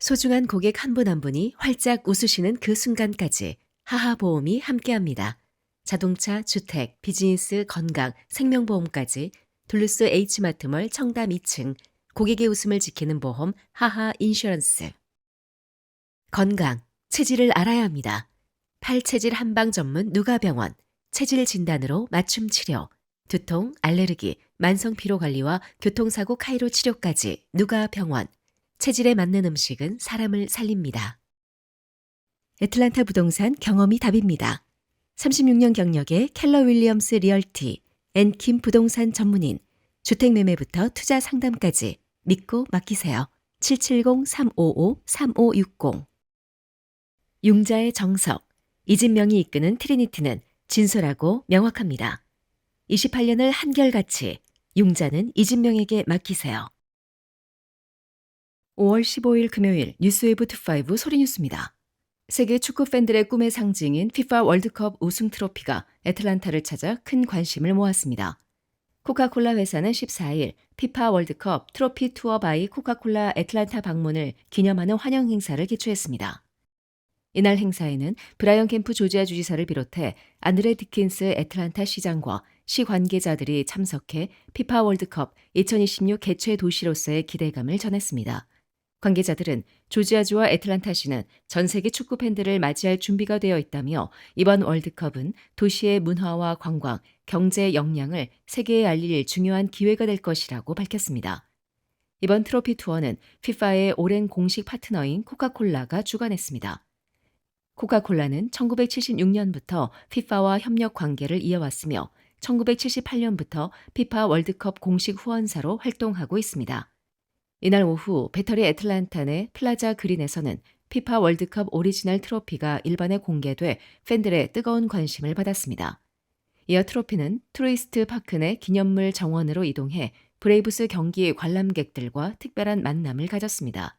소중한 고객 한 분 한 분이 활짝 웃으시는 그 순간까지 하하보험이 함께합니다. 자동차, 주택, 비즈니스, 건강, 생명보험까지 둘루스 H마트몰 청담 2층 고객의 웃음을 지키는 보험 하하 인슈런스. 건강, 체질을 알아야 합니다. 팔체질 한방 전문 누가병원, 체질 진단으로 맞춤 치료, 두통, 알레르기, 만성 피로 관리와 교통사고 카이로 치료까지 누가병원. 체질에 맞는 음식은 사람을 살립니다. 애틀란타 부동산 경험이 답입니다. 36년 경력의 켈러 윌리엄스 리얼티, 앤킴 부동산 전문인, 주택매매부터 투자 상담까지 믿고 맡기세요. 770-355-3560. 융자의 정석, 이진명이 이끄는 트리니티는 진솔하고 명확합니다. 28년을 한결같이 융자는 이진명에게 맡기세요. 5월 15일 금요일 뉴스웨이브 투5 소리뉴스입니다. 세계 축구 팬들의 꿈의 상징인 피파 월드컵 우승 트로피가 애틀란타를 찾아 큰 관심을 모았습니다. 코카콜라 회사는 14일 피파 월드컵 트로피 투어 바이 코카콜라 애틀란타 방문을 기념하는 환영 행사를 개최했습니다. 이날 행사에는 브라이언 캠프 조지아 주지사를 비롯해 안드레 디킨스 애틀란타 시장과 시 관계자들이 참석해 피파 월드컵 2026 개최 도시로서의 기대감을 전했습니다. 관계자들은 조지아주와 애틀란타시는 전 세계 축구 팬들을 맞이할 준비가 되어 있다며 이번 월드컵은 도시의 문화와 관광, 경제 역량을 세계에 알릴 중요한 기회가 될 것이라고 밝혔습니다. 이번 트로피 투어는 피파의 오랜 공식 파트너인 코카콜라가 주관했습니다. 코카콜라는 1976년부터 피파와 협력 관계를 이어왔으며 1978년부터 피파 월드컵 공식 후원사로 활동하고 있습니다. 이날 오후 배터리 애틀란타 내 플라자 그린에서는 피파 월드컵 오리지널 트로피가 일반에 공개돼 팬들의 뜨거운 관심을 받았습니다. 이어 트로피는 투리스트 파크 내 기념물 정원으로 이동해 브레이브스 경기 관람객들과 특별한 만남을 가졌습니다.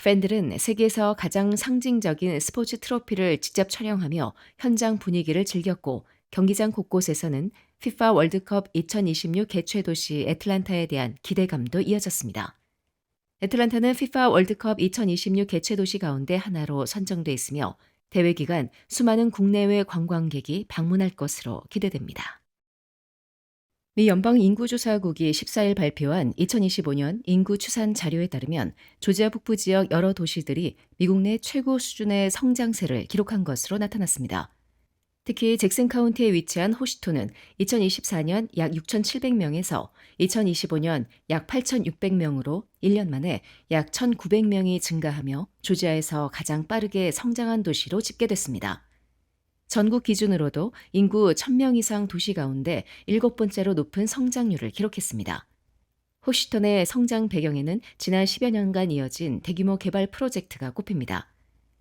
팬들은 세계에서 가장 상징적인 스포츠 트로피를 직접 촬영하며 현장 분위기를 즐겼고 경기장 곳곳에서는 피파 월드컵 2026 개최 도시 애틀란타에 대한 기대감도 이어졌습니다. 애틀란타는 피파 월드컵 2026 개최 도시 가운데 하나로 선정돼 있으며 대회 기간 수많은 국내외 관광객이 방문할 것으로 기대됩니다. 미 연방인구조사국이 14일 발표한 2025년 인구 추산 자료에 따르면 조지아 북부 지역 여러 도시들이 미국 내 최고 수준의 성장세를 기록한 것으로 나타났습니다. 특히 잭슨 카운티에 위치한 호시토는 2024년 약 6,700명에서 2025년 약 8,600명으로 1년 만에 약 1,900명이 증가하며 조지아에서 가장 빠르게 성장한 도시로 집계됐습니다. 전국 기준으로도 인구 1,000명 이상 도시 가운데 7번째로 높은 성장률을 기록했습니다. 호시턴의 성장 배경에는 지난 10여 년간 이어진 대규모 개발 프로젝트가 꼽힙니다.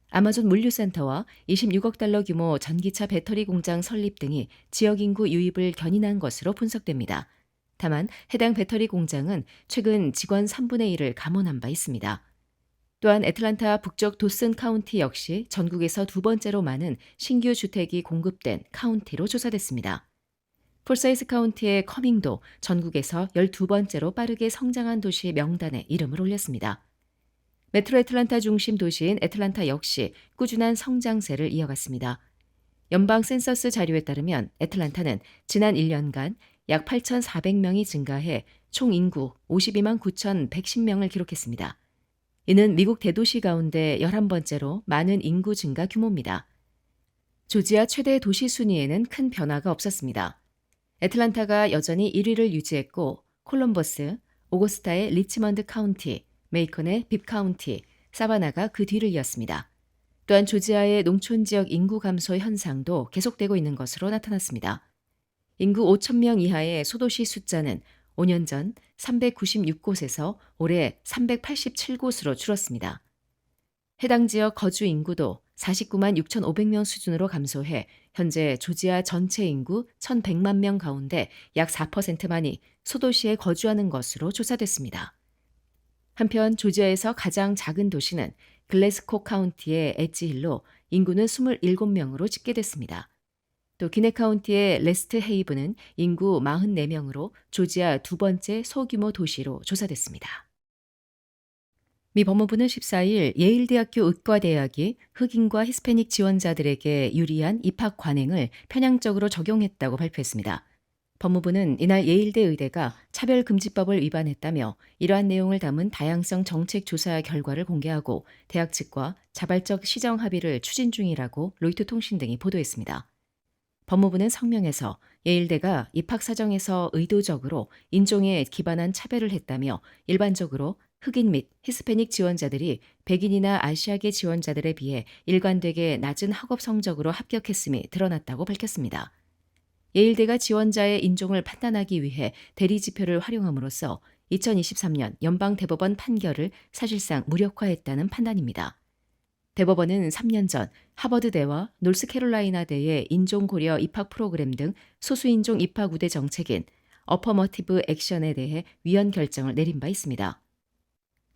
아마존 물류센터와 26억 달러 규모 전기차 배터리 공장 설립 등이 지역 인구 유입을 견인한 것으로 분석됩니다. 다만 해당 배터리 공장은 최근 직원 3분의 1을 감원한 바 있습니다. 또한 애틀란타 북쪽 도슨 카운티 역시 전국에서 두 번째로 많은 신규 주택이 공급된 카운티로 조사됐습니다. 폴사이스 카운티의 커밍도 전국에서 12번째로 빠르게 성장한 도시 명단에 이름을 올렸습니다. 메트로 애틀란타 중심 도시인 애틀란타 역시 꾸준한 성장세를 이어갔습니다. 연방 센서스 자료에 따르면 애틀란타는 지난 1년간 약 8,400명이 증가해 총 인구 52만 9,110명을 기록했습니다. 이는 미국 대도시 가운데 11번째로 많은 인구 증가 규모입니다. 조지아 최대 도시 순위에는 큰 변화가 없었습니다. 애틀란타가 여전히 1위를 유지했고 콜럼버스, 오거스타의 리치먼드 카운티, 메이컨의 빕 카운티, 사바나가 그 뒤를 이었습니다. 또한 조지아의 농촌 지역 인구 감소 현상도 계속되고 있는 것으로 나타났습니다. 인구 5,000명 이하의 소도시 숫자는 5년 전 396곳에서 올해 387곳으로 줄었습니다. 해당 지역 거주 인구도 49만 6,500명 수준으로 감소해 현재 조지아 전체 인구 1,100만 명 가운데 약 4%만이 소도시에 거주하는 것으로 조사됐습니다. 한편 조지아에서 가장 작은 도시는 글래스코 카운티의 엣지힐로 인구는 27명으로 집계됐습니다. 또 기네 카운티의 레스트 헤이브는 인구 44명으로 조지아 두 번째 소규모 도시로 조사됐습니다. 미 법무부는 14일 예일대학교 의과대학이 흑인과 히스패닉 지원자들에게 유리한 입학 관행을 편향적으로 적용했다고 발표했습니다. 법무부는 이날 예일대 의대가 차별금지법을 위반했다며 이러한 내용을 담은 다양성 정책 조사 결과를 공개하고 대학 측과 자발적 시정 합의를 추진 중이라고 로이터 통신 등이 보도했습니다. 법무부는 성명에서 예일대가 입학 사정에서 의도적으로 인종에 기반한 차별을 했다며 일반적으로 흑인 및 히스패닉 지원자들이 백인이나 아시아계 지원자들에 비해 일관되게 낮은 학업 성적으로 합격했음이 드러났다고 밝혔습니다. 예일대가 지원자의 인종을 판단하기 위해 대리지표를 활용함으로써 2023년 연방대법원 판결을 사실상 무력화했다는 판단입니다. 대법원은 3년 전 하버드대와 노스캐롤라이나대의 인종고려 입학 프로그램 등 소수인종 입학 우대 정책인 어퍼머티브 액션에 대해 위헌 결정을 내린 바 있습니다.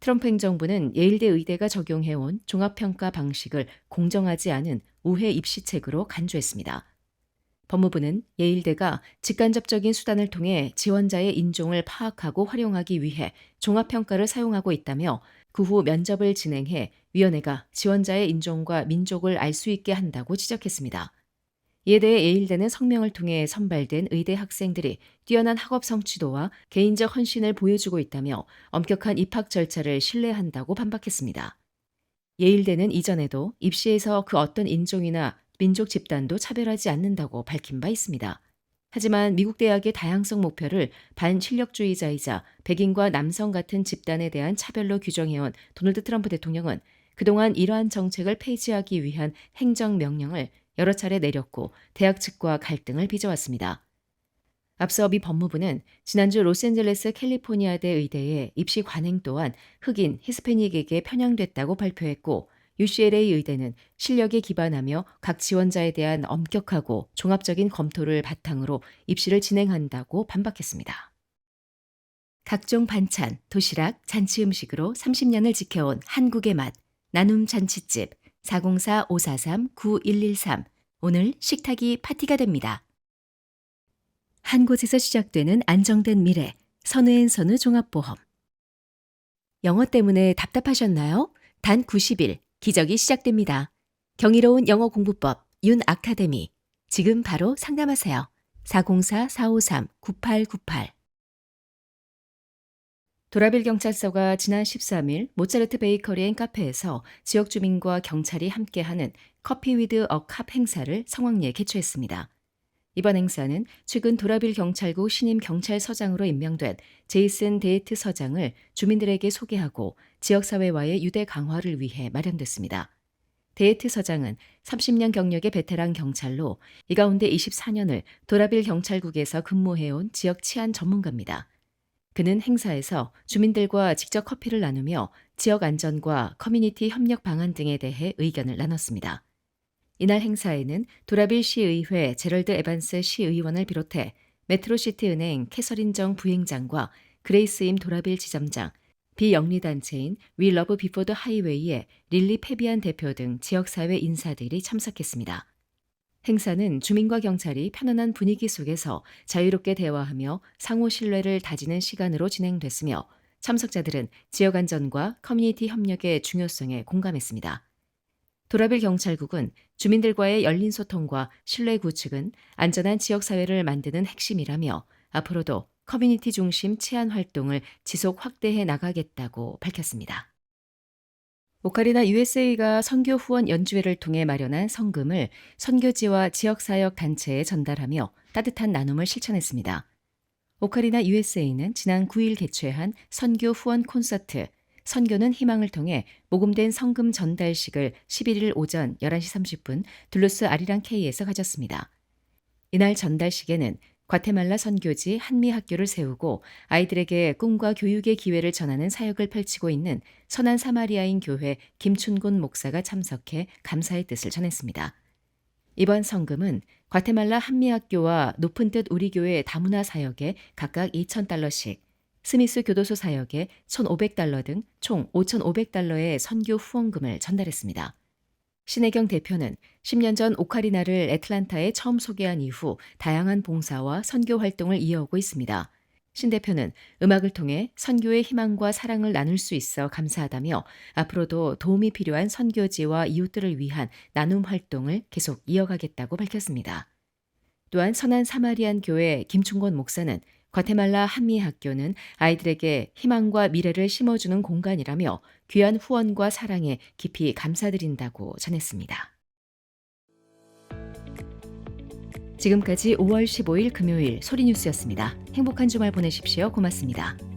트럼프 행정부는 예일대 의대가 적용해온 종합평가 방식을 공정하지 않은 우회 입시책으로 간주했습니다. 법무부는 예일대가 직간접적인 수단을 통해 지원자의 인종을 파악하고 활용하기 위해 종합평가를 사용하고 있다며 그 후 면접을 진행해 위원회가 지원자의 인종과 민족을 알 수 있게 한다고 지적했습니다. 이에 대해 예일대는 성명을 통해 선발된 의대 학생들이 뛰어난 학업 성취도와 개인적 헌신을 보여주고 있다며 엄격한 입학 절차를 신뢰한다고 반박했습니다. 예일대는 이전에도 입시에서 그 어떤 인종이나 민족 집단도 차별하지 않는다고 밝힌 바 있습니다. 하지만 미국 대학의 다양성 목표를 반실력주의자이자 백인과 남성 같은 집단에 대한 차별로 규정해온 도널드 트럼프 대통령은 그동안 이러한 정책을 폐지하기 위한 행정명령을 여러 차례 내렸고 대학 측과 갈등을 빚어왔습니다. 앞서 미 법무부는 지난주 로스앤젤레스 캘리포니아대 의대의 입시 관행 또한 흑인, 히스패닉에게 편향됐다고 발표했고 UCLA 의대는 실력에 기반하며 각 지원자에 대한 엄격하고 종합적인 검토를 바탕으로 입시를 진행한다고 반박했습니다. 각종 반찬, 도시락, 잔치 음식으로 30년을 지켜온 한국의 맛, 나눔 잔치집 404-543-9113 오늘 식탁이 파티가 됩니다. 한 곳에서 시작되는 안정된 미래, 선우앤선우 종합보험. 영어 때문에 답답하셨나요? 단 90일, 기적이 시작됩니다. 경이로운 영어 공부법, 윤 아카데미. 지금 바로 상담하세요. 404-453-9898. 도라빌 경찰서가 지난 13일 모차르트 베이커리 앤 카페에서 지역 주민과 경찰이 함께하는 커피 위드 어 캅 행사를 성황리에 개최했습니다. 이번 행사는 최근 도라빌 경찰국 신임 경찰서장으로 임명된 제이슨 데이트 서장을 주민들에게 소개하고 지역사회와의 유대 강화를 위해 마련됐습니다. 데이트 서장은 30년 경력의 베테랑 경찰로 이 가운데 24년을 도라빌 경찰국에서 근무해온 지역 치안 전문가입니다. 그는 행사에서 주민들과 직접 커피를 나누며 지역 안전과 커뮤니티 협력 방안 등에 대해 의견을 나눴습니다. 이날 행사에는 도라빌 시의회 제럴드 에반스 시의원을 비롯해 메트로시티은행 캐서린 정 부행장과 그레이스임 도라빌 지점장, 비영리단체인 위 러브 비포 더 하이웨이의 릴리 페비안 대표 등 지역사회 인사들이 참석했습니다. 행사는 주민과 경찰이 편안한 분위기 속에서 자유롭게 대화하며 상호 신뢰를 다지는 시간으로 진행됐으며 참석자들은 지역 안전과 커뮤니티 협력의 중요성에 공감했습니다. 도라빌 경찰국은 주민들과의 열린 소통과 신뢰 구축은 안전한 지역사회를 만드는 핵심이라며 앞으로도 커뮤니티 중심 치안 활동을 지속 확대해 나가겠다고 밝혔습니다. 오카리나 USA가 선교 후원 연주회를 통해 마련한 성금을 선교지와 지역사역 단체에 전달하며 따뜻한 나눔을 실천했습니다. 오카리나 USA는 지난 9일 개최한 선교 후원 콘서트 선교는 희망을 통해 모금된 성금 전달식을 11일 오전 11시 30분 둘루스 아리랑 K에서 가졌습니다. 이날 전달식에는 과테말라 선교지 한미학교를 세우고 아이들에게 꿈과 교육의 기회를 전하는 사역을 펼치고 있는 선한 사마리아인 교회 김춘곤 목사가 참석해 감사의 뜻을 전했습니다. 이번 성금은 과테말라 한미학교와 높은 뜻 우리 교회 다문화 사역에 각각 2,000달러씩, 스미스 교도소 사역에 1,500달러 등 총 5,500달러의 선교 후원금을 전달했습니다. 신혜경 대표는 10년 전 오카리나를 애틀란타에 처음 소개한 이후 다양한 봉사와 선교 활동을 이어오고 있습니다. 신 대표는 음악을 통해 선교의 희망과 사랑을 나눌 수 있어 감사하다며 앞으로도 도움이 필요한 선교지와 이웃들을 위한 나눔 활동을 계속 이어가겠다고 밝혔습니다. 또한 선한 사마리안 교회 김충곤 목사는 과테말라 한미학교는 아이들에게 희망과 미래를 심어주는 공간이라며 귀한 후원과 사랑에 깊이 감사드린다고 전했습니다. 지금까지 5월 15일 금요일 소리뉴스였습니다. 행복한 주말 보내십시오. 고맙습니다.